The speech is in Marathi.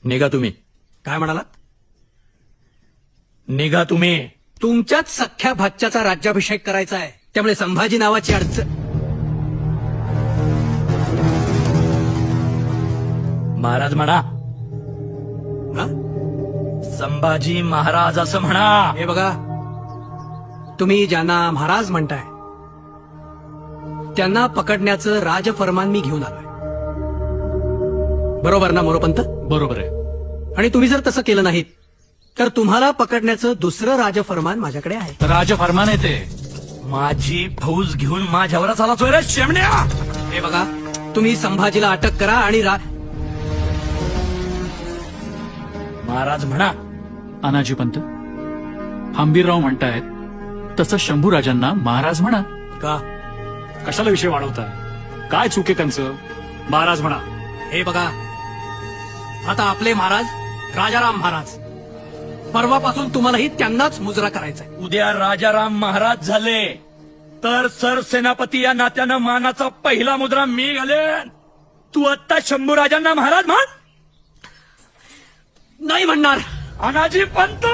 निघा तुम्ही. काय म्हणालात? निघा तुम्ही. तुमच्याच सख्या भाच्याचा राज्याभिषेक करायचा आहे, त्यामुळे संभाजी नावाची अडचण. महाराज म्हणा. हा? संभाजी महाराज असं म्हणा. हे बघा, तुम्ही ज्यांना महाराज म्हणताय त्यांना पकडण्याचं राजफरमान मी घेऊन आलोय. बरोबर ना मोरोपंत? बरोबर आहे. आणि तुम्ही जर तसं केलं नाहीत तर तुम्हाला पकडण्याचं दुसरं राजफरमान माझ्याकडे आहे. राजफरमान आहे ते. माझी फौज घेऊन माझ्यावरच आलाचोय रे शेमण्या. हे बघा, तुम्ही संभाजीला अटक करा आणि महाराज म्हणा. अनाजी पंत, हंबीरराव म्हणतायत तसं शंभूराजांना महाराज म्हणा. का? कशाला विषय वाढवताय? काय चूक आहे त्यांचं? महाराज म्हणा. हे बघा, आता आपले महाराज राजाराम महाराज, परवापासून तुम्हालाही त्यांनाच मुजरा करायचा आहे. उद्या राजाराम महाराज झाले तर सरसेनापती या नात्यानं मानाचा पहिला मुद्रा मी घालेन. तू आत्ता शंभूराजांना महाराज म्हण. नाही म्हणणार. अनाजी पंत.